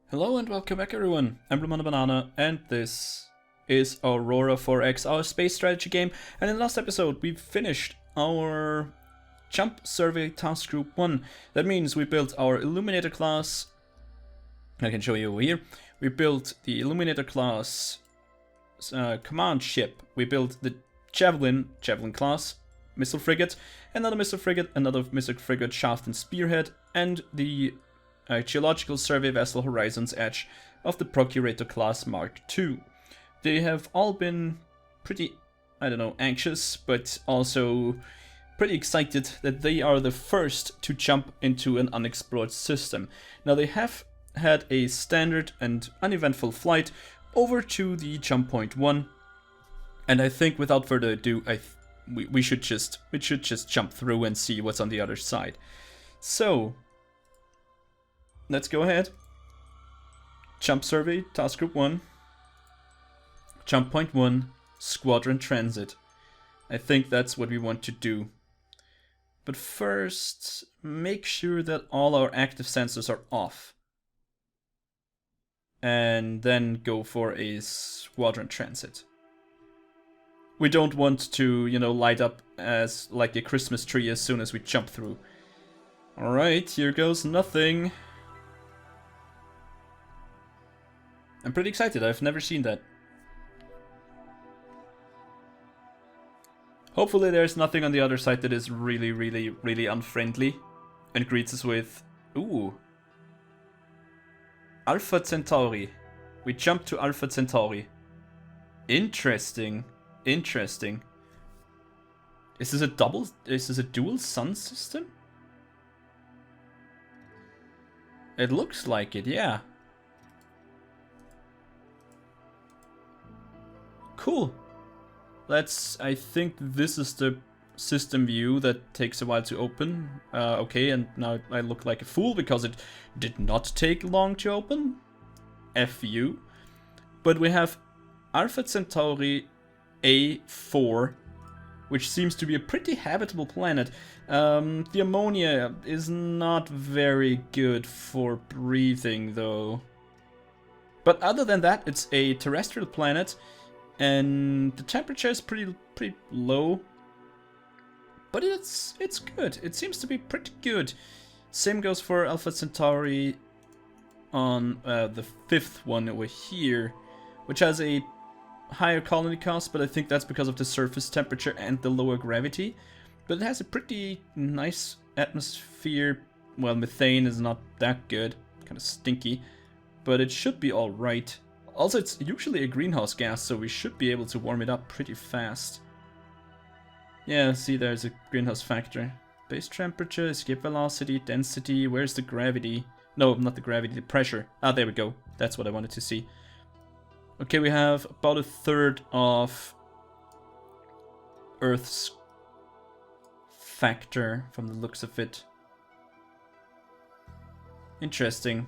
Hello and welcome back everyone, I'm Banana and this is Aurora 4X, our space strategy game, and in the last episode we finished our jump survey task group 1. That means we built our Illuminator class, I can show you over here. We built the Illuminator class command ship, we built the Javelin class missile frigate, another missile frigate shaft and spearhead, and the geological survey vessel Horizon's Edge of the Procurator class Mark II. They have all been pretty, anxious, but also pretty excited that they are the first to jump into an unexplored system. Now they have had a standard and uneventful flight over to the jump point 1, and I think without further ado, we should just jump through and see what's on the other side. So let's go ahead. Jump survey, task group 1. Jump point 1, squadron transit. I think that's what we want to do. But first, make sure that all our active sensors are off. And then go for a squadron transit. We don't want to, light up as like a Christmas tree as soon as we jump through. Alright, here goes nothing. I'm pretty excited, I've never seen that. Hopefully there's nothing on the other side that is really unfriendly and greets us with, ooh, Alpha Centauri. We jump to Alpha Centauri. Interesting. Is this a dual sun system? It looks like it, yeah. Cool. I think this is the system view that takes a while to open. Okay, and now I look like a fool because it did not take long to open. F you. But we have Alpha Centauri A4, which seems to be a pretty habitable planet. The ammonia is not very good for breathing though. But other than that, it's a terrestrial planet. And the temperature is pretty low, but it's good. It seems to be pretty good. Same goes for Alpha Centauri on the 5th one over here, which has a higher colony cost, but I think that's because of the surface temperature and the lower gravity. But it has a pretty nice atmosphere. Well, methane is not that good, kind of stinky, but it should be all right. Also, it's usually a greenhouse gas, so we should be able to warm it up pretty fast. Yeah, see, there's a greenhouse factor. Base temperature, escape velocity, density, where's the gravity? No, not the gravity, the pressure. Ah, there we go. That's what I wanted to see. Okay, we have about a third of Earth's factor from the looks of it. Interesting.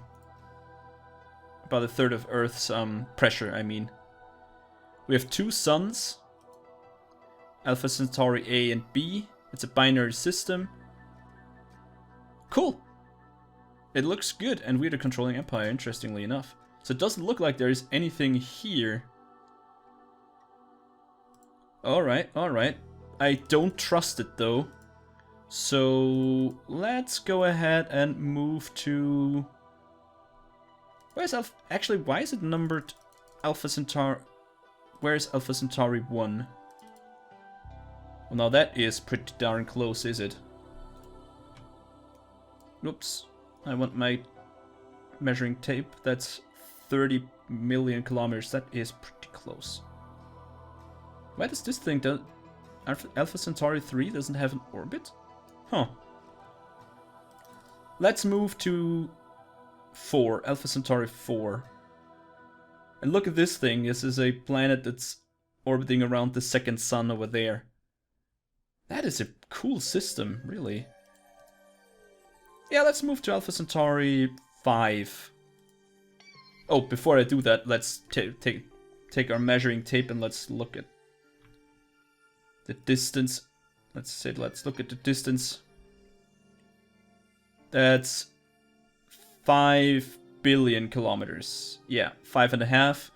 About a third of Earth's pressure, I mean. We have 2 suns. Alpha Centauri A and B. It's a binary system. Cool. It looks good, and we're the controlling empire, interestingly enough. So it doesn't look like there is anything here. Alright. I don't trust it though. So let's go ahead and move to... Where's Alpha? Actually, why is it numbered Alpha Centauri? Where's Alpha Centauri 1? Well, now that is pretty darn close, is it? Oops. I want my measuring tape. That's 30 million kilometers. That is pretty close. Why does this thing do? Alpha Centauri 3 doesn't have an orbit? Huh. Let's move to 4, Alpha Centauri 4. And look at this thing. This is a planet that's orbiting around the 2nd sun over there. That is a cool system, really. Yeah, let's move to Alpha Centauri 5. Oh, before I do that, let's take our measuring tape and let's look at the distance. Let's look at the distance. That's 5 billion kilometers. Yeah, 5.5.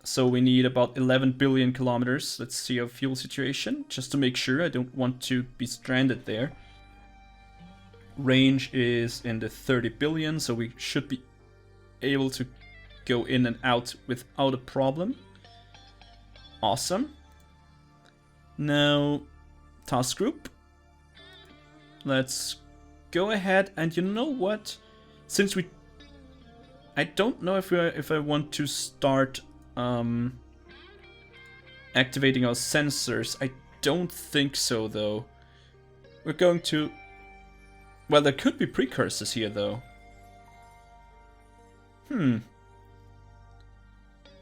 So we need about 11 billion kilometers. Let's see our fuel situation, just to make sure. I don't want to be stranded there. Range is in the 30 billion, so we should be able to go in and out without a problem. Awesome. Now, task group. Let's go ahead, and you know what? Since I don't know if I want to start activating our sensors. I don't think so, though. We're going to... Well, there could be precursors here, though. Do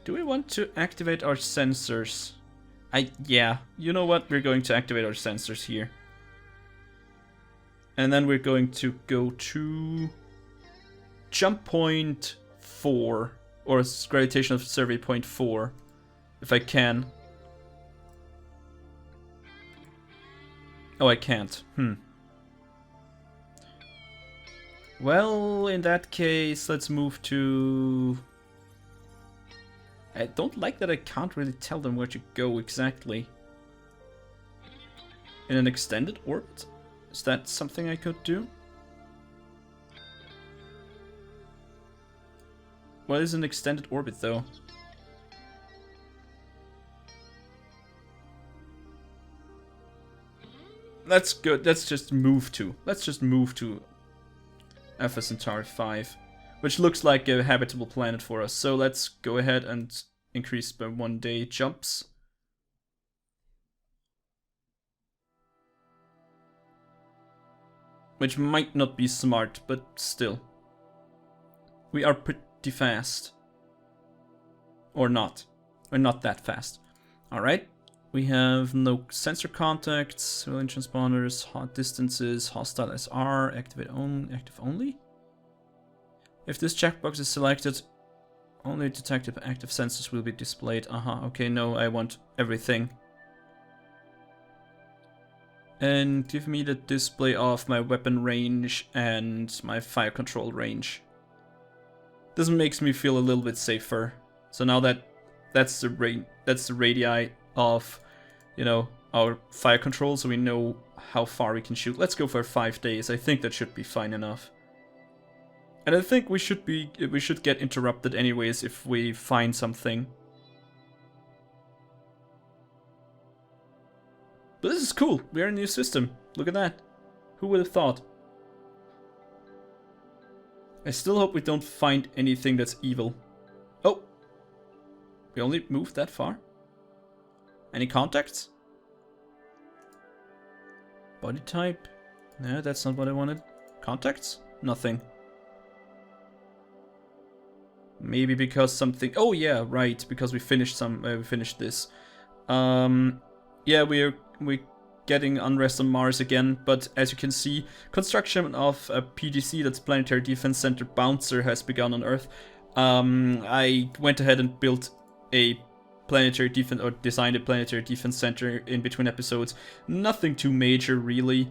we want to activate our sensors? Yeah, you know what? We're going to activate our sensors here. And then we're going to go to jump point 4, or gravitational survey point 4, if I can. Oh, I can't. Well, in that case, let's move to... I don't like that I can't really tell them where to go exactly. In an extended orbit? Is that something I could do? What is an extended orbit, though? That's good. Let's just move to Alpha Centauri 5, which looks like a habitable planet for us. So let's go ahead and increase by 1 day jumps. Which might not be smart, but still. We are pretty fast. Or not. We're not that fast. Alright. We have no sensor contacts, civilian transponders, hot distances, hostile SR, active only. If this checkbox is selected, only detected active sensors will be displayed. Okay, no, I want everything. And give me the display of my weapon range and my fire control range. This makes me feel a little bit safer. So now that's the radii of, you know, our fire control, so we know how far we can shoot. Let's go for 5 days. I think that should be fine enough. And I think we should get interrupted anyways if we find something. But this is cool. We're in a new system. Look at that. Who would have thought? I still hope we don't find anything that's evil. Oh! We only moved that far? Any contacts? Body type? No, that's not what I wanted. Contacts? Nothing. Maybe because something... Oh yeah, right, because we finished this. Yeah, we're getting unrest on Mars again, but as you can see, construction of a PDC, that's Planetary Defense Center Bouncer, has begun on Earth. I went ahead and built a planetary defense, or designed a planetary defense center in between episodes. Nothing too major, really.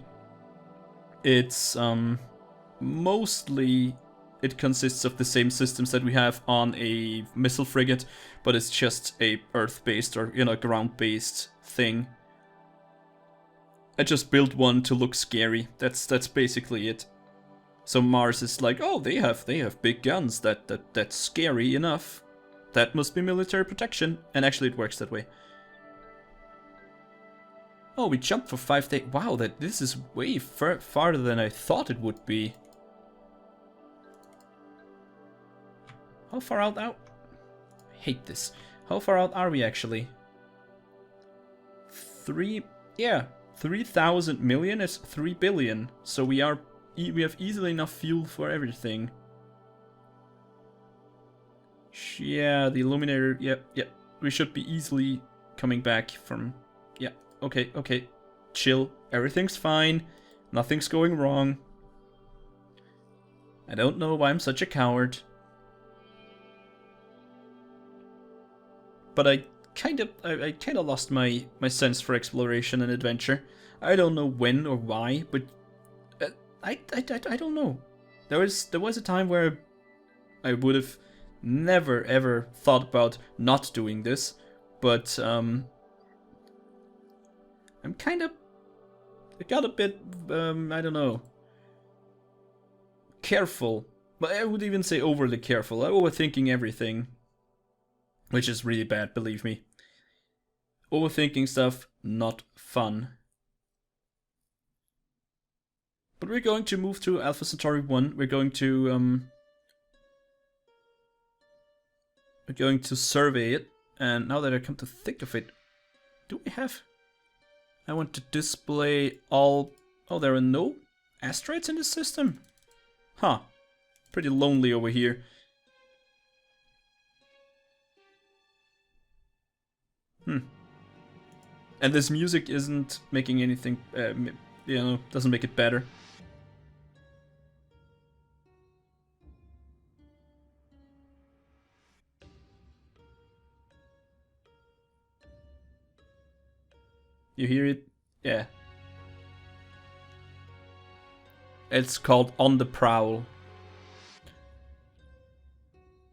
It's mostly it consists of the same systems that we have on a missile frigate, but it's just a Earth-based or, you know, ground-based thing. I just built one to look scary. That's basically it. So Mars is like, oh, they have big guns. That's scary enough. That must be military protection. And actually it works that way. Oh, we jumped for 5 days. Wow, this is way farther than I thought it would be. How far out I hate this. How far out are we actually? 3,000 million is 3 billion. So we have easily enough fuel for everything. Yeah, the illuminator. Yep. We should be easily coming back from. Yeah. Okay. Chill. Everything's fine. Nothing's going wrong. I don't know why I'm such a coward. But I kind of lost my sense for exploration and adventure. I don't know when or why, but I don't know. There was a time where I would have never ever thought about not doing this, but I'm kind of, I got a bit, I don't know, careful. But I would even say overly careful. I'm overthinking everything, which is really bad, believe me. Overthinking stuff, not fun. But we're going to move to Alpha Centauri 1. We're going to survey it. And now that I come to think of it, do we have... I want to display all... Oh, there are no asteroids in this system? Huh. Pretty lonely over here. And this music isn't making anything, you know, doesn't make it better. You hear it? Yeah. It's called On the Prowl.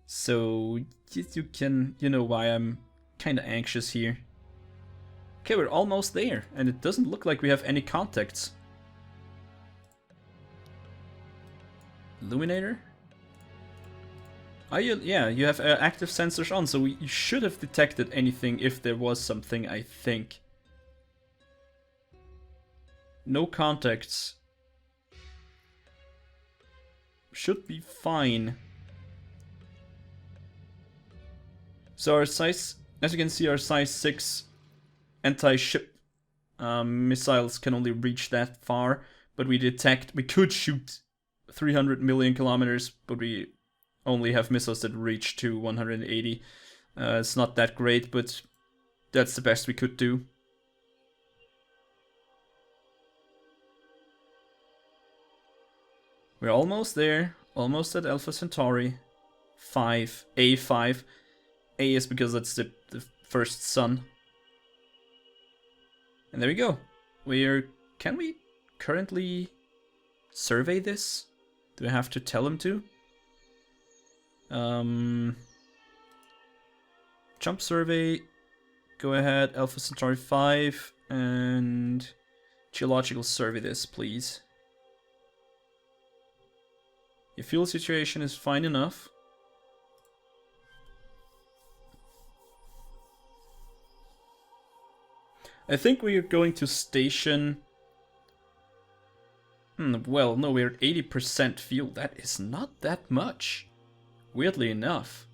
So, you can, you know why I'm kinda anxious here. Okay, we're almost there, and it doesn't look like we have any contacts. Illuminator? Yeah, you have active sensors on, so you should have detected anything if there was something, I think. No contacts. Should be fine. So our size, as you can see, our size 6 anti-ship missiles can only reach that far, but we could shoot 300 million kilometers, but we only have missiles that reach to 180. It's not that great, but that's the best we could do. We're almost there, almost at Alpha Centauri 5, A5. A is because that's the first sun. And there we go. Can we currently survey this? Do I have to tell him to? Jump survey. Go ahead, Alpha Centauri 5, and geological survey this, please. Your fuel situation is fine enough. I think we are going to station... well, no, we're at 80% fuel. That is not that much. Weirdly enough.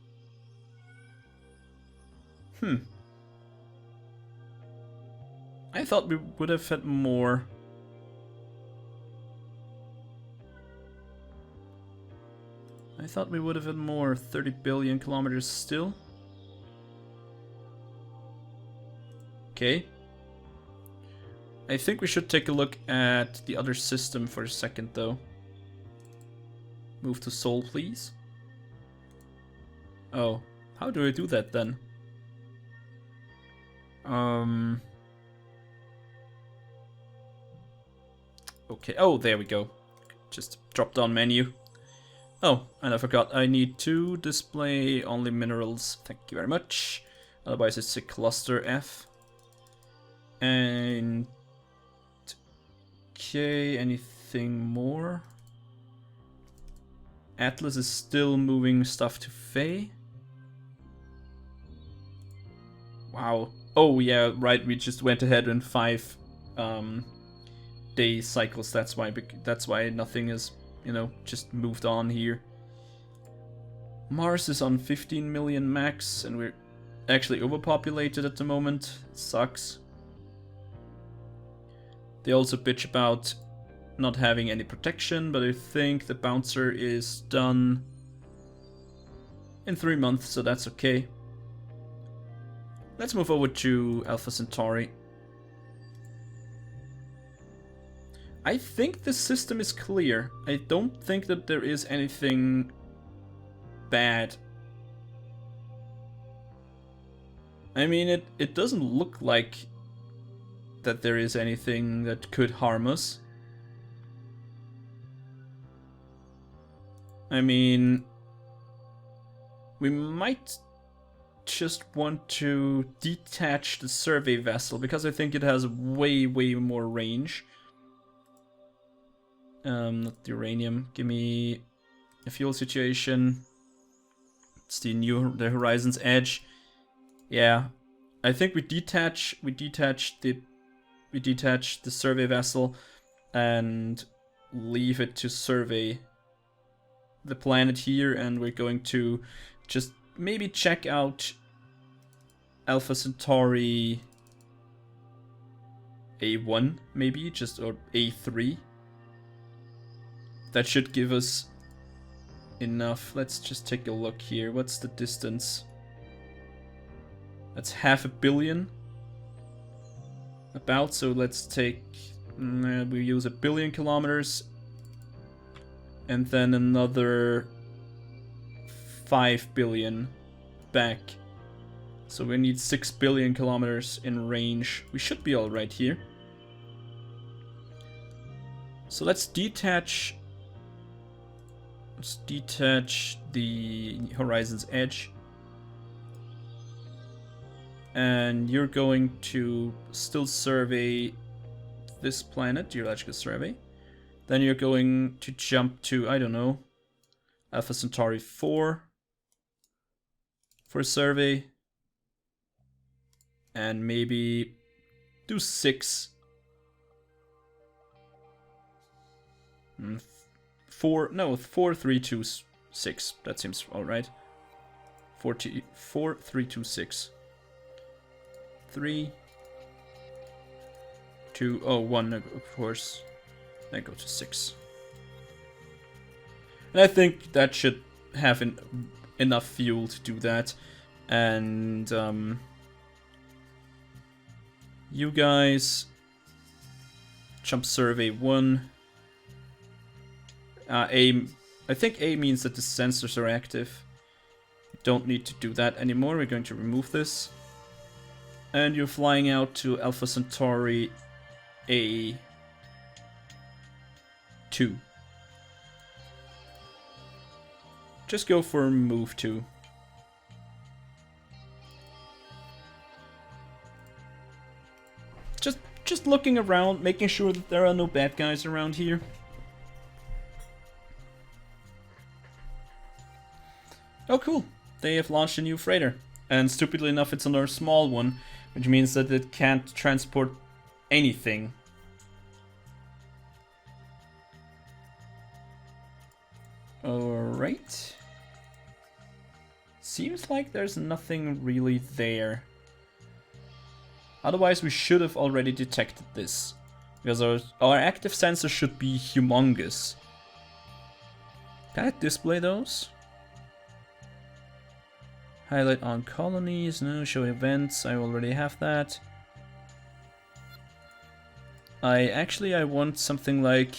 I thought we would have had more. I thought we would have had more. 30 billion kilometers still. Okay. I think we should take a look at the other system for a second, though. Move to Sol, please. Oh, how do I do that then? Okay, oh, there we go. Just drop down menu. Oh, and I forgot, I need to display only minerals. Thank you very much. Otherwise it's a cluster F. And... okay, anything more? Atlas is still moving stuff to Faye. Wow. Oh yeah, right, we just went ahead in 5 day cycles. That's why nothing is, you know, just moved on here. Mars is on 15 million max, and we're actually overpopulated at the moment. It sucks. They also bitch about not having any protection, but I think the bouncer is done in 3 months, so that's okay. Let's move over to Alpha Centauri. I think the system is clear. I don't think that there is anything bad. I mean, it doesn't look like that there is anything that could harm us. I mean, we might just want to detach the survey vessel because I think it has way more range. Not the uranium. Give me a fuel situation. It's the Horizon's Edge. Yeah, I think we detach the survey vessel and leave it to survey the planet here, and we're going to just maybe check out Alpha Centauri A1, maybe, just, or A3. That should give us enough. Let's just take a look here. What's the distance? That's 500 million. About, so let's take, we use 1 billion kilometers. And then another 5 billion back. So we need 6 billion kilometers in range. We should be alright here. So let's detach the Horizon's Edge. And you're going to still survey this planet, geological survey. Then you're going to jump to, I don't know, Alpha Centauri 4 for a survey. And maybe do 6. 4, no, 4, 3, 2, 6. That seems alright. 4, 3, 2, 6. 3, 2, oh, 1, of course. Then go to 6. And I think that should have enough fuel to do that. And you guys jump survey 1. I think A means that the sensors are active. We don't need to do that anymore. We're going to remove this. And you're flying out to Alpha Centauri A2. Just go for move 2. Just looking around, making sure that there are no bad guys around here. Oh cool, they have launched a new freighter. And stupidly enough it's another small one, which means that it can't transport anything. Alright. Seems like there's nothing really there. Otherwise we should have already detected this. Because our active sensor should be humongous. Can I display those? Highlight on colonies, no, show events, I already have that. I want something like,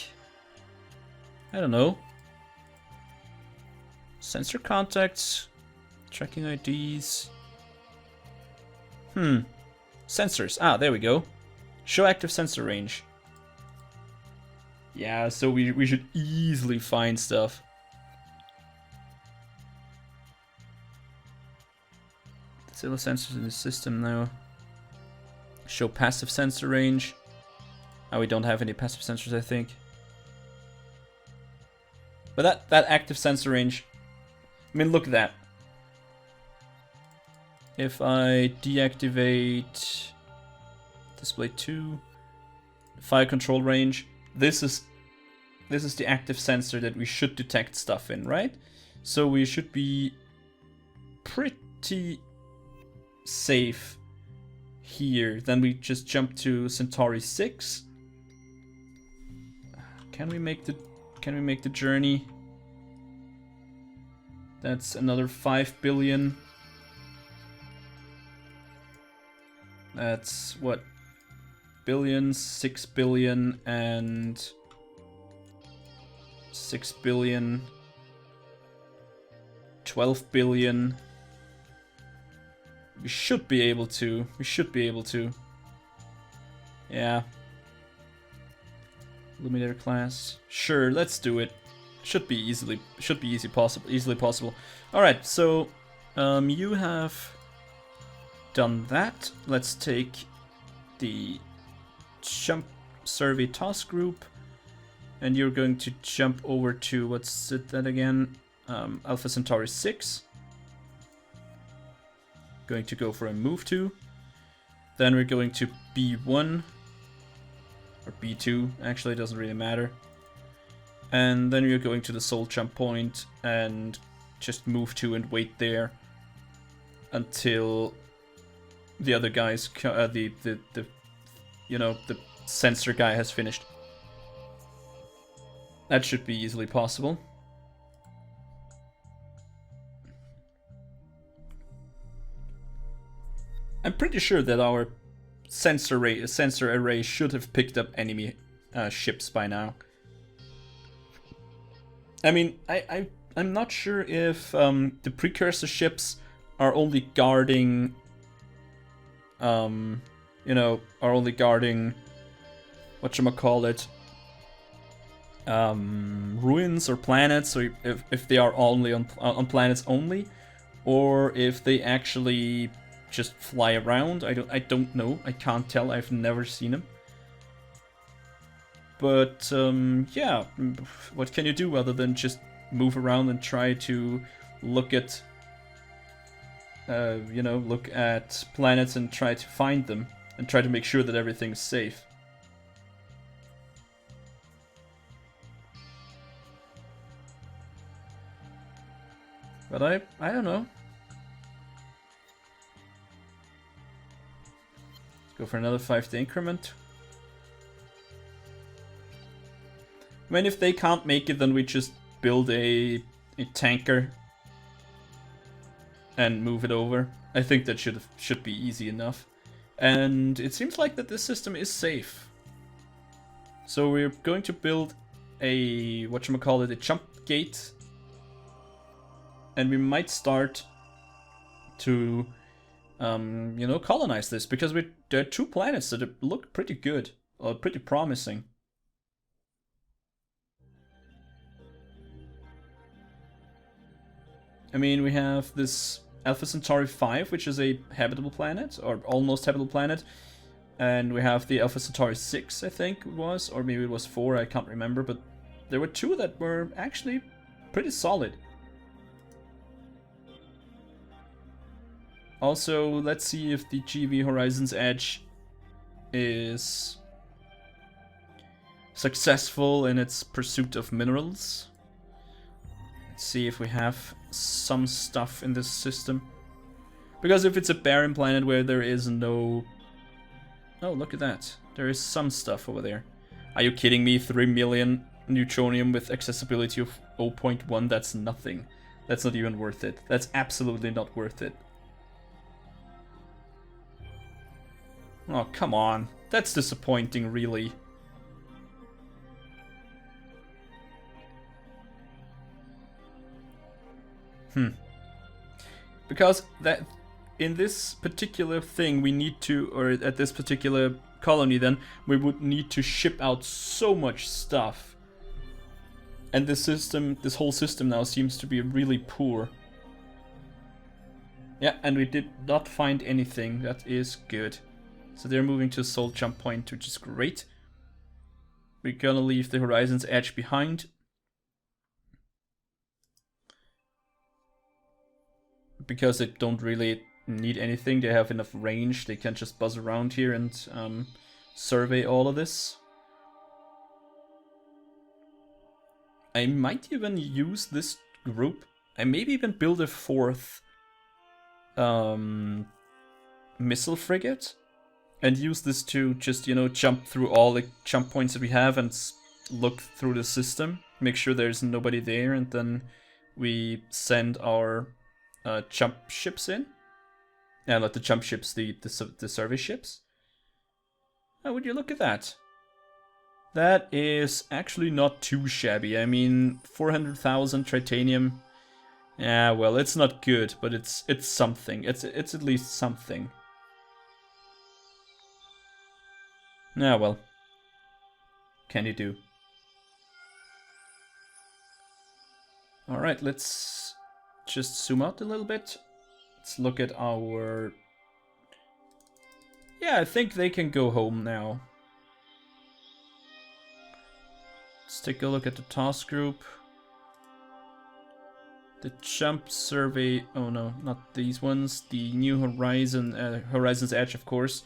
I don't know. Sensor contacts, tracking IDs. Sensors, there we go. Show active sensor range. Yeah, so we should easily find stuff. Disable sensors in the system now. Show passive sensor range. We don't have any passive sensors, I think. But that active sensor range, I mean, look at that. If I deactivate display 2, fire control range, this is the active sensor that we should detect stuff in, right? So we should be pretty safe here. Then we just jump to Centauri 6. Can we make the journey? That's another 5 billion. That's what? Billions, 6 billion, and 6 billion, 12 billion. We should be able to. Yeah. Illuminator class. Sure, let's do it. Easily possible. All right, so You have done that. Let's take the jump survey task group, and you're going to jump over to, what's it that again? Alpha Centauri 6. Going to go for a move to. Then we're going to B1, or B2, actually it doesn't really matter. And then we're going to the soul jump point and just move to and wait there until the other guys, the sensor guy has finished. That should be easily possible. I'm pretty sure that our sensor array should have picked up enemy ships by now. I mean, I'm not sure if the precursor ships are only guarding, whatchamacallit, ruins or planets, or if they are only on planets only, or if they actually just fly around. I don't know. I can't tell. I've never seen them. But yeah, what can you do other than just move around and try to look at, look at planets and try to find them and try to make sure that everything's safe. But I don't know. Go for another 5-day increment. I mean, if they can't make it, then we just build a tanker and move it over. I think that should be easy enough. And it seems like that this system is safe. So we're going to build a, a jump gate. And we might start to, colonize this, because there are 2 planets that look pretty good, or pretty promising. I mean, we have this Alpha Centauri 5, which is a habitable planet, or almost habitable planet. And we have the Alpha Centauri 6, I think it was, or maybe it was 4, I can't remember. But there were 2 that were actually pretty solid. Also, let's see if the GV Horizon's Edge is successful in its pursuit of minerals. Let's see if we have some stuff in this system. Because if it's a barren planet where there is no... Oh, look at that. There is some stuff over there. Are you kidding me? 3 million Newtonium with accessibility of 0.1? That's nothing. That's not even worth it. That's absolutely not worth it. Oh, come on. That's disappointing, really. Because that in this particular thing we need to, or at this particular colony then, we would need to ship out so much stuff. And this whole system now seems to be really poor. Yeah, and we did not find anything. That is good. So they're moving to Soul Jump Point, which is great. We're gonna leave the Horizon's Edge behind. Because they don't really need anything, they have enough range, they can just buzz around here and survey all of this. I might even use this group, I maybe even build a 4th missile frigate and use this to just, jump through all the jump points that we have and look through the system, make sure there's nobody there, and then we send our jump ships in. Yeah, not the jump ships, the survey ships. Oh, would you look at that? That is actually not too shabby. I mean, 400,000 titanium. Yeah, well, it's not good, but it's something. It's at least something. Yeah, well. Can you do? Alright, let's just zoom out a little bit. Let's look at our... Yeah, I think they can go home now. Let's take a look at the task group. The jump survey... Oh no, not these ones. The New Horizon, Horizon's Edge, of course.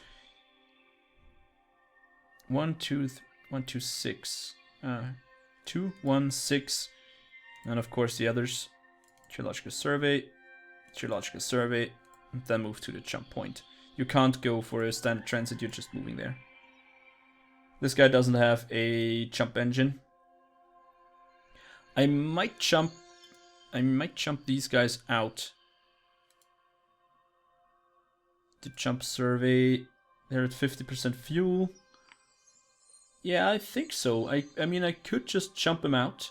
1, 2, 1, 2, 6. 2, 1, 6. And of course the others. Geological survey, geological survey, and then move to the jump point. You can't go for a standard transit, you're just moving there. This guy doesn't have a jump engine. I might jump these guys out. The jump survey, they're at 50% fuel. Yeah, I think so. I mean, I could just jump them out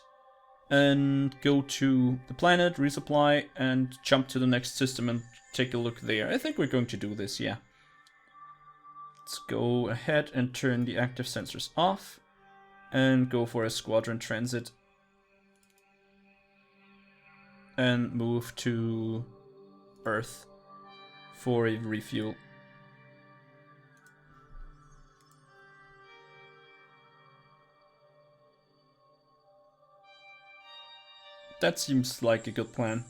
and go to the planet, resupply, and jump to the next system and take a look there. I think we're going to do this, yeah. Let's go ahead and turn the active sensors off and go for a squadron transit. And move to Earth for a refuel. That seems like a good plan.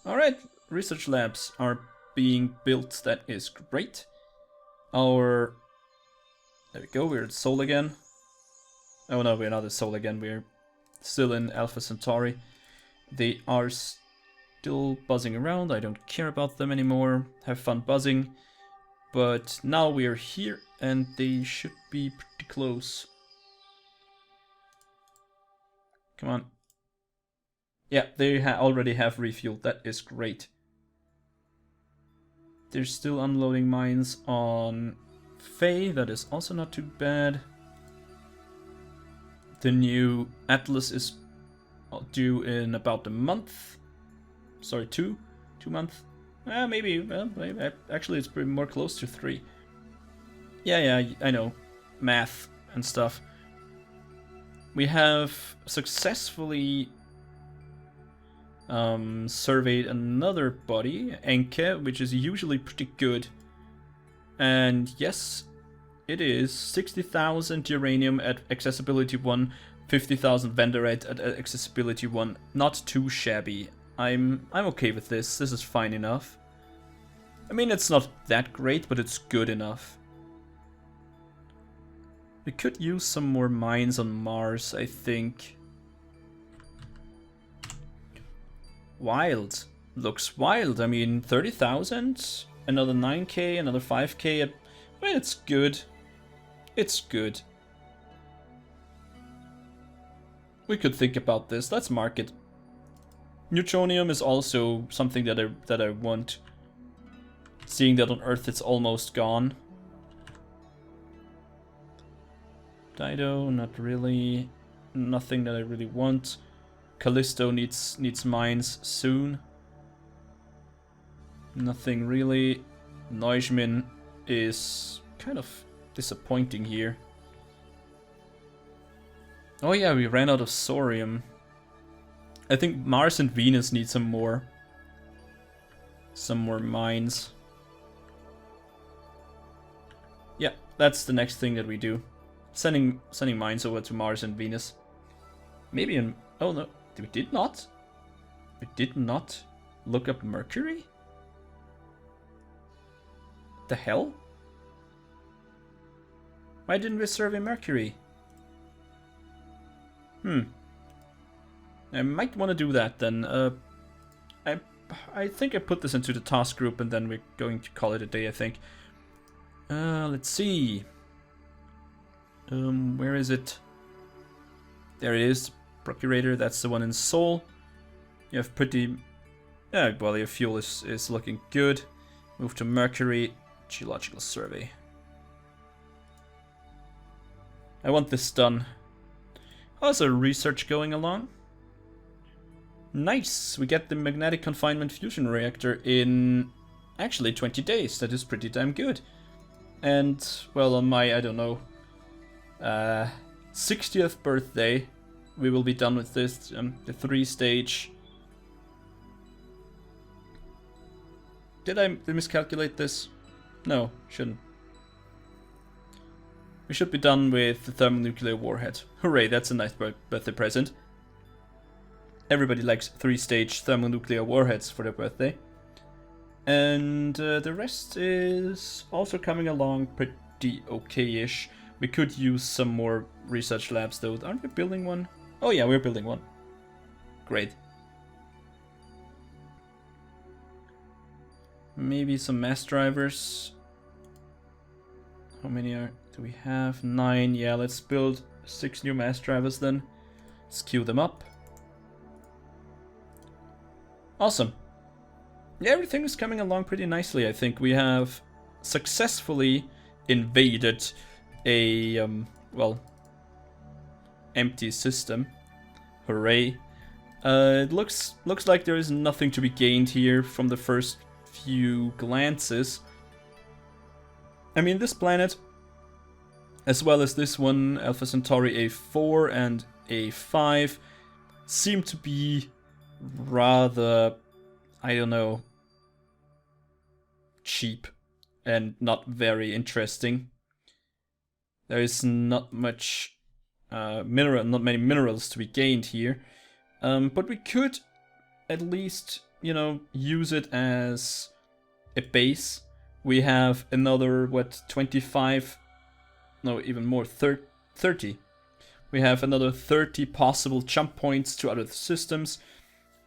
Alright, research labs are being built, that is great. There we go, we're at Sol again. Oh no, we're not at Sol again, we're still in Alpha Centauri. They are still buzzing around, I don't care about them anymore. Have fun buzzing. But now we are here and they should be pretty close. Come on. Yeah, they already have refueled, that is great. They're still unloading mines on Faye, that is also not too bad. The new Atlas is due in about a month. Sorry, 2 months. Maybe, well, actually it's pretty more close to 3. Yeah, I know. Math and stuff. We have successfully surveyed another body, Enke, which is usually pretty good. And yes, it is 60,000 uranium at accessibility 1, 50,000 Vendorite at accessibility 1. Not too shabby. I'm okay with this. This is fine enough. I mean, it's not that great, but it's good enough. We could use some more mines on Mars, I think. Wild. Looks wild. I mean, 30,000, another 9k, another 5k. Well, it's good. It's good. We could think about this. Let's mark it. Newtonium is also something that I want. Seeing that on Earth it's almost gone. Dido, not really. Nothing that I really want. Callisto needs mines soon. Nothing really. Neujmin is kind of disappointing here. Oh yeah, we ran out of Sorium. I think Mars and Venus need some more mines. Yeah, that's the next thing that we do. Sending mines over to Mars and Venus. Maybe in... Oh no, we did not. We did not look up Mercury? The hell? Why didn't we survey Mercury? I might want to do that then. I think I put this into the task group and then we're going to call it a day, I think. Let's see. Where is it? There it is. Procurator, that's the one in Sol. You have pretty... well, your fuel is looking good. Move to Mercury. Geological survey. I want this done. How's our research going along? Nice! We get the magnetic confinement fusion reactor in actually 20 days. That is pretty damn good. And, well, on my, I don't know, 60th birthday, we will be done with this, the 3-stage Did I miscalculate this? No, shouldn't. We should be done with the thermonuclear warhead. Hooray, that's a nice birthday present. Everybody likes 3-stage thermonuclear warheads for their birthday. And the rest is also coming along pretty okay-ish. We could use some more research labs though. Aren't we building one? Oh yeah, we're building one. Great. Maybe some mass drivers. How many do we have? 9. Yeah, let's build 6 new mass drivers then. Let's queue them up. Awesome. Yeah, everything is coming along pretty nicely, I think. We have successfully invaded a, well, empty system. Hooray. It looks like there is nothing to be gained here from the first few glances. I mean, this planet, as well as this one, Alpha Centauri A4 and A5, seem to be rather, I don't know, cheap and not very interesting. There is not much not many minerals to be gained here, but we could at least, you know, use it as a base. We have another, what, 25, no, even more, 30. We have another 30 possible jump points to other systems,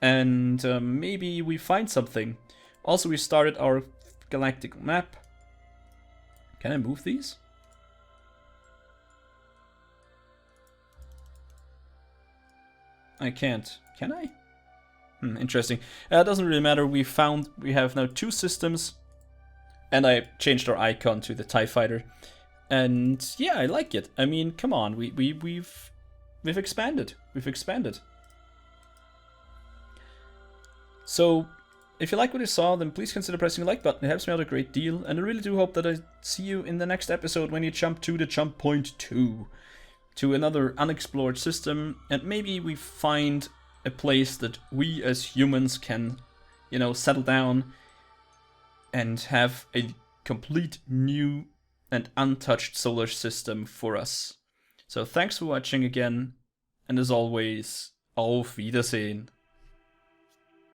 and maybe we find something. Also, we started our galactic map. Can I move these? I can't. Can I? Interesting. It doesn't really matter. We have now 2 systems, and I changed our icon to the TIE Fighter. And yeah, I like it. I mean, come on, we've expanded. We've expanded. So, if you like what you saw, then please consider pressing the like button. It helps me out a great deal, and I really do hope that I see you in the next episode when you jump to the jump point 2, to another unexplored system, and maybe we find a place that we as humans can, you know, settle down and have a complete new and untouched solar system for us. So thanks for watching again, and as always, auf Wiedersehen.